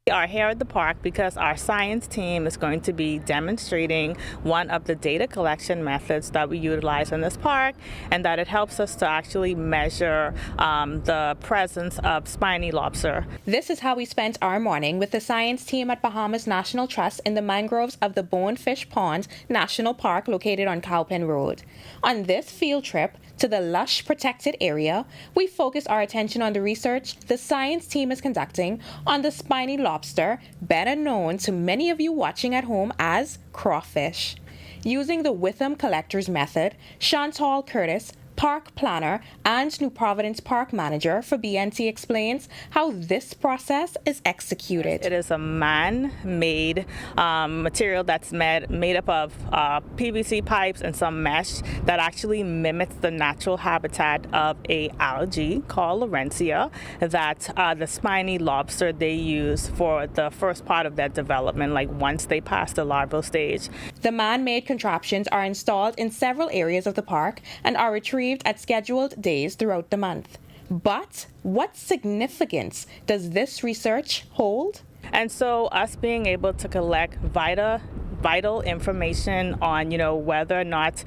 We are here at the park because our science team is going to be demonstrating one of the data collection methods that we utilize in this park, and that it helps us to actually measure the presence of spiny lobster. This is how we spent our morning with the science team at Bahamas National Trust in the mangroves of the Bonefish Pond National Park located on Cowpen Road. On this field trip to the lush protected area, we focus our attention on the research the science team is conducting on the spiny lobster, better known to many of you watching at home as crawfish. Using the Witham Collectors method, Chantal Curtis, park planner and New Providence park manager for BNT, explains how this process is executed. It is a man-made material that's made up of PVC pipes and some mesh that actually mimics the natural habitat of a algae called Laurentia that the spiny lobster they use for the first part of their development, like once they pass the larval stage. The man-made contraptions are installed in several areas of the park and are retrieved at scheduled days throughout the month. But what significance does this research hold? And so us being able to collect vital information on, whether or not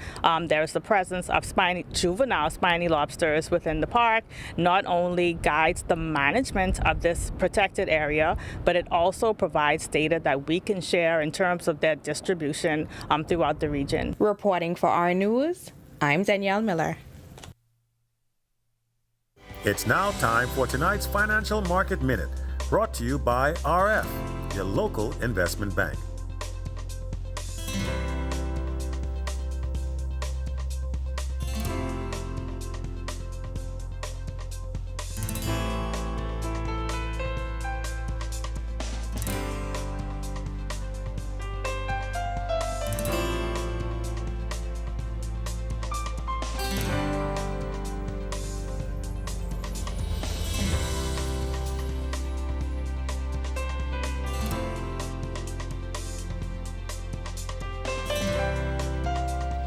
there's the presence of juvenile spiny lobsters within the park, not only guides the management of this protected area, but it also provides data that we can share in terms of their distribution throughout the region. Reporting for our news, I'm Danielle Miller. It's now time for tonight's Financial Market Minute, brought to you by RF, your local investment bank.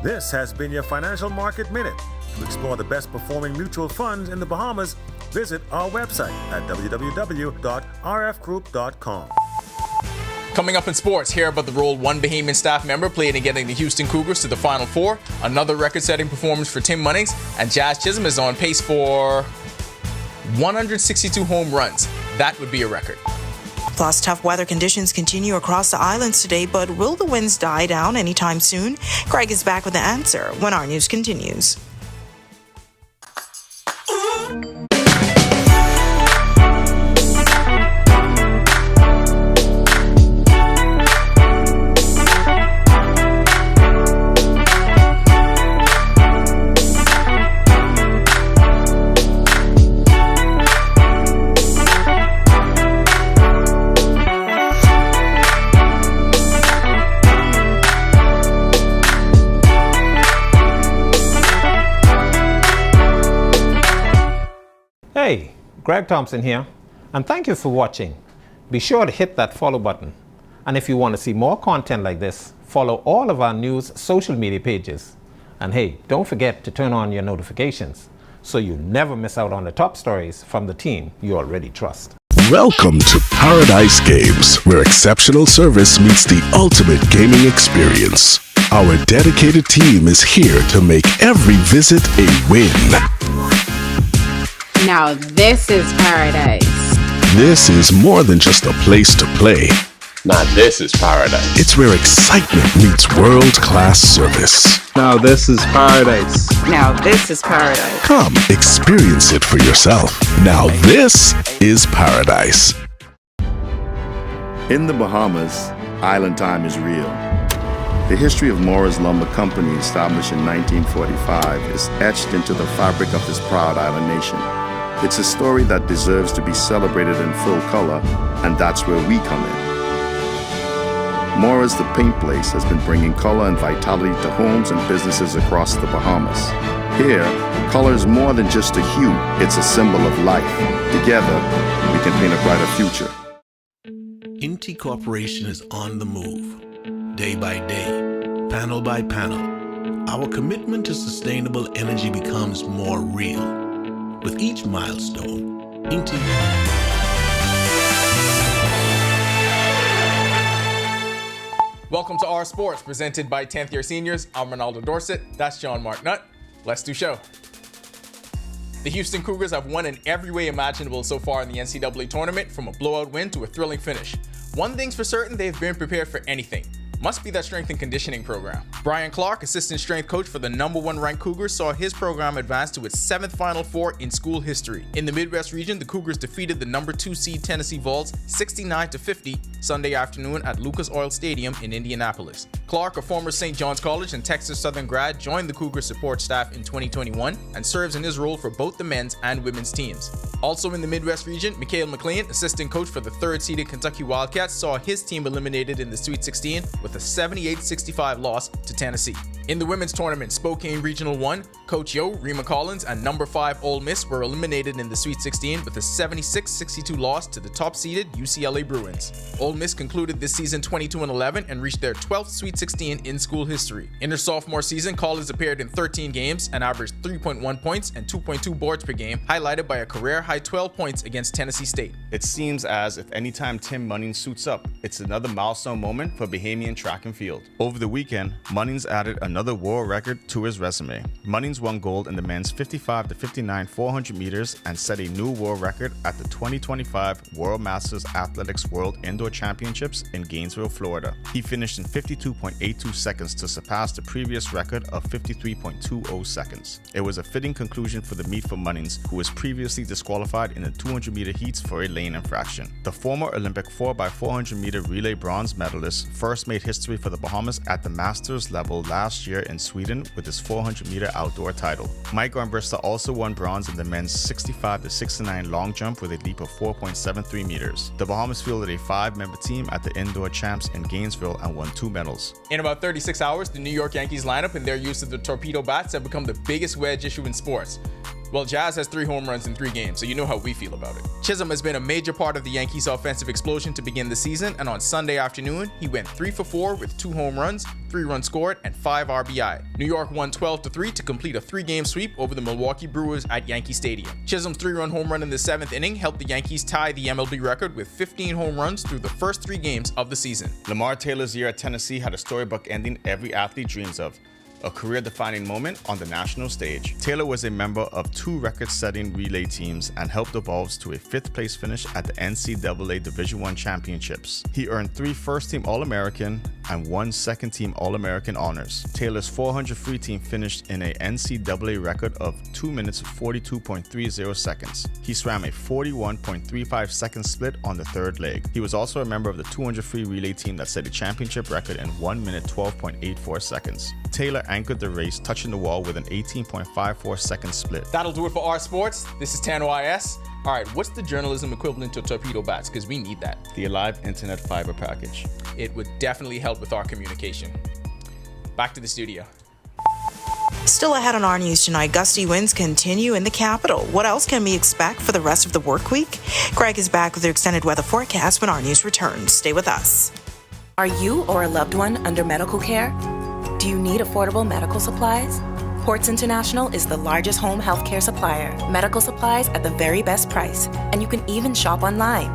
This has been your Financial Market Minute. To explore the best performing mutual funds in the Bahamas, visit our website at www.rfgroup.com. Coming up in sports, hear about the role one Bahamian staff member played in getting the Houston Cougars to the Final Four, another record-setting performance for Tim Munnings, and Jazz Chisholm is on pace for 162 home runs. That would be a record. Plus, tough weather conditions continue across the islands today, but will the winds die down anytime soon? Craig is back with the answer when our news continues. Hey, Greg Thompson here, and thank you for watching. Be sure to hit that follow button. And if you want to see more content like this, follow all of our news social media pages. And hey, don't forget to turn on your notifications so you never miss out on the top stories from the team you already trust. Welcome to Paradise Games, where exceptional service meets the ultimate gaming experience. Our dedicated team is here to make every visit a win. Now this is paradise. This is more than just a place to play. Now this is paradise. It's where excitement meets world-class service. Now this is paradise. Now this is paradise. Come experience it for yourself. Now this is paradise. In the Bahamas, island time is real. The history of Morris Lumber Company, established in 1945, is etched into the fabric of this proud island nation. It's a story that deserves to be celebrated in full color, and that's where we come in. Morris the Paint Place has been bringing color and vitality to homes and businesses across the Bahamas. Here, color is more than just a hue, it's a symbol of life. Together, we can paint a brighter future. Inti Corporation is on the move. Day by day, panel by panel, our commitment to sustainable energy becomes more real. With each milestone, Inti... Welcome to Our Sports, presented by 10th year seniors. I'm Ronaldo Dorset. That's John Mark Nutt. Let's do show. The Houston Cougars have won in every way imaginable so far in the NCAA tournament, from a blowout win to a thrilling finish. One thing's for certain, they've been prepared for anything. Must be that strength and conditioning program. Brian Clark, assistant strength coach for the #1 ranked Cougars, saw his program advance to its 7th Final Four in school history. In the Midwest region, the Cougars defeated the #2 seed Tennessee Vols 69-50 Sunday afternoon at Lucas Oil Stadium in Indianapolis. Clark, a former St. John's College and Texas Southern grad, joined the Cougars support staff in 2021 and serves in his role for both the men's and women's teams. Also in the Midwest region, Mikhail McLean, assistant coach for the 3rd-seeded Kentucky Wildcats, saw his team eliminated in the Sweet 16 with a 78-65 loss to Tennessee. In the women's tournament, Spokane Regional 1, Coach Yo, Rima Collins, and #5 Ole Miss were eliminated in the Sweet 16 with a 76-62 loss to the top-seeded UCLA Bruins. Ole Miss concluded this season 22-11 and reached their 12th Sweet 16 in school history. In their sophomore season, Collins appeared in 13 games and averaged 3.1 points and 2.2 boards per game, highlighted by a career-high 12 points against Tennessee State. It seems as if anytime Tim Munnings suits up, it's another milestone moment for Bahamian track and field. Over the weekend, Munnings added another world record to his resume. Munnings won gold in the men's 55-59 400 meters and set a new world record at the 2025 World Masters Athletics World Indoor Championships in Gainesville, Florida. He finished in 52.82 seconds to surpass the previous record of 53.20 seconds. It was a fitting conclusion for the meet for Munnings, who was previously disqualified in the 200-meter heats for a lane infraction. The former Olympic 4x400-meter relay bronze medalist first made history for the Bahamas at the Masters level last year in Sweden with his 400-meter outdoor title. Mike Armbrista also won bronze in the men's 65-69 long jump with a leap of 4.73 meters. The Bahamas fielded a 5-member team at the indoor champs in Gainesville and won 2 medals. In about 36 hours, the New York Yankees lineup and their use of the torpedo bats have become the biggest wedge issue in sports. Well, Jazz has 3 home runs in 3 games, so you know how we feel about it. Chisholm has been a major part of the Yankees' offensive explosion to begin the season, and on Sunday afternoon, he went 3 for 4 with 2 home runs, 3 runs scored, and 5 RBI. New York won 12-3 to complete a 3-game sweep over the Milwaukee Brewers at Yankee Stadium. Chisholm's 3-run home run in the 7th inning helped the Yankees tie the MLB record with 15 home runs through the first 3 games of the season. Lamar Taylor's year at Tennessee had a storybook ending every athlete dreams of. A career-defining moment on the national stage. Taylor was a member of 2 record-setting relay teams and helped the Vols to a 5th-place finish at the NCAA Division I Championships. He earned 3 first-team All-American and 1 second-team All-American honors. Taylor's 400 free team finished in a NCAA record of 2 minutes 42.30 seconds. He swam a 41.35 second split on the 3rd leg. He was also a member of the 200 free relay team that set a championship record in 1 minute 12.84 seconds. Taylor anchored the race, touching the wall with an 18.54 second split. That'll do it for our sports. This is Tano IS. All right, what's the journalism equivalent to torpedo bats? Because we need that. The Alive Internet Fiber Package. It would definitely help with our communication. Back to the studio. Still ahead on our news tonight, gusty winds continue in the capital. What else can we expect for the rest of the work week? Greg is back with your extended weather forecast when our news returns. Stay with us. Are you or a loved one under medical care? Do you need affordable medical supplies? Ports International is the largest home healthcare supplier. Medical supplies at the very best price, and you can even shop online.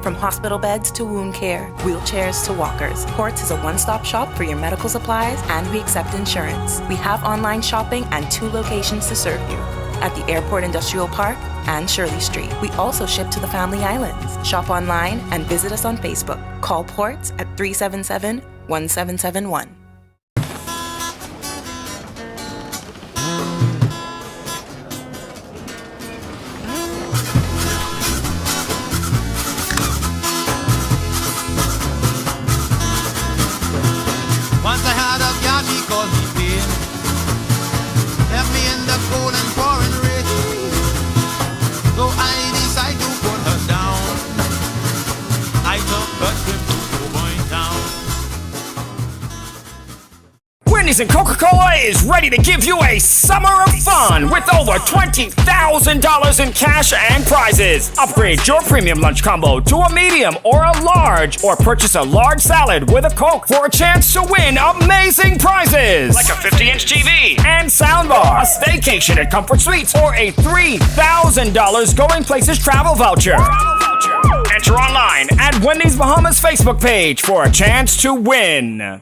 From hospital beds to wound care, wheelchairs to walkers, Ports is a one-stop shop for your medical supplies, and we accept insurance. We have online shopping and 2 locations to serve you, at the Airport Industrial Park and Shirley Street. We also ship to the Family Islands. Shop online and visit us on Facebook. Call Ports at 377-1771. Once I had a gal, she called me pain. Left me in the cold and pouring rain. So I decided to put her down. I took a trip to Cowboy Town. Wendy's and Coca-Cola is ready to give you a summer of fun with over $20,000 in cash and prizes. Upgrade your premium lunch combo to a medium or a large, or purchase a large salad with a Coke for a chance to win amazing prizes like a 50-inch TV and soundbar, a staycation at Comfort Suites, or a $3,000 Going Places travel voucher. Enter online at Wendy's Bahamas Facebook page for a chance to win.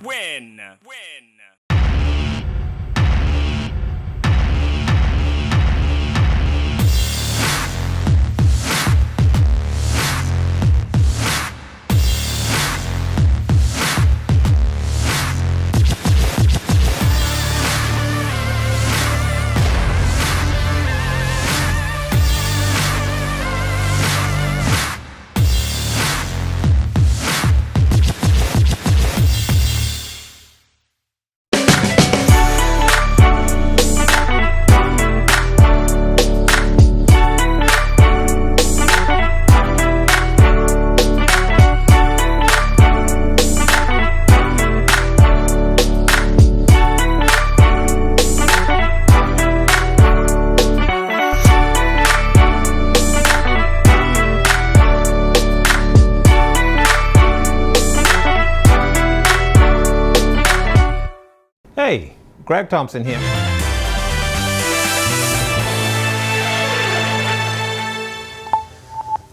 Hey, Greg Thompson here.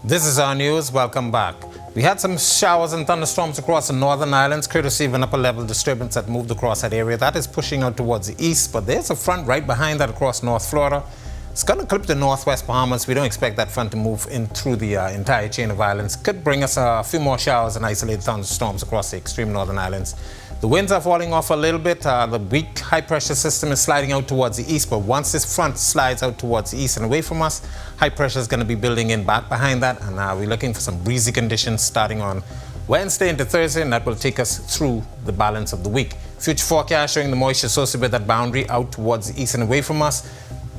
This is our news. Welcome back. We had some showers and thunderstorms across the northern islands, courtesy of an upper level disturbance that moved across that area. That is pushing out towards the east, but there's a front right behind that across North Florida. It's going to clip the northwest Bahamas. We don't expect that front to move in through the entire chain of islands. Could bring us a few more showers and isolated thunderstorms across the extreme northern islands. The winds are falling off a little bit. The weak high-pressure system is sliding out towards the east, but once this front slides out towards the east and away from us, high pressure is going to be building in back behind that, and we're looking for some breezy conditions starting on Wednesday into Thursday, and that will take us through the balance of the week. Future forecast showing the moisture associated with that boundary out towards the east and away from us.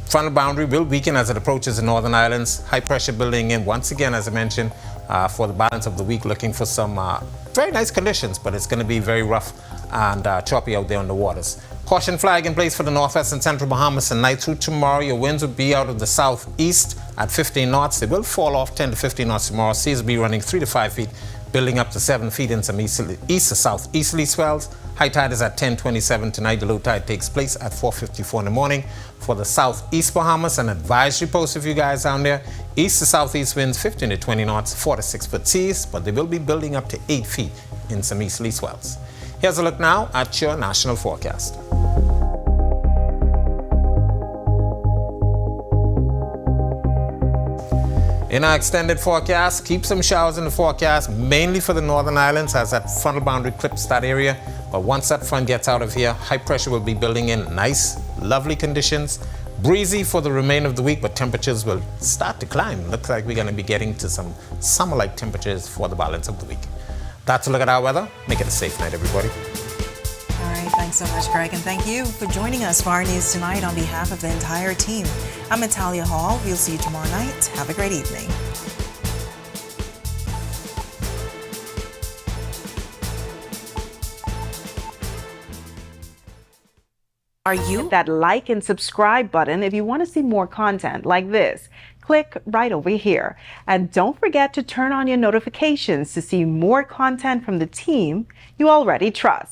Frontal boundary will weaken as it approaches the northern islands. High pressure building in once again, as I mentioned, for the balance of the week, looking for some very nice conditions, but it's going to be very rough and choppy out there on the waters. Caution flag in place for the northwest and central Bahamas tonight through tomorrow. Your winds will be out of the southeast at 15 knots. They will fall off 10 to 15 knots tomorrow. Seas will be running 3 to 5 feet, building up to 7 feet in some east to south easterly swells. High tide is at 10:27 tonight. The low tide takes place at 4:54 in the morning. For the southeast Bahamas, an advisory post if you guys down there. East to southeast winds 15 to 20 knots, 4 to 6 foot seas, but they will be building up to 8 feet in some easterly swells. Here's a look now at your national forecast. In our extended forecast, keep some showers in the forecast, mainly for the northern islands as that frontal boundary clips that area. But once that front gets out of here, high pressure will be building in nice, lovely conditions. Breezy for the remainder of the week, but temperatures will start to climb. Looks like we're going to be getting to some summer-like temperatures for the balance of the week. That's a look at our weather. Make it a safe night, everybody. All right, thanks so much, Greg, and thank you for joining us for our news tonight on behalf of the entire team. I'm Natalia Hall. We'll see you tomorrow night. Have a great evening. Are you? Hit that like and subscribe button if you want to see more content like this. Click right over here. And don't forget to turn on your notifications to see more content from the team you already trust.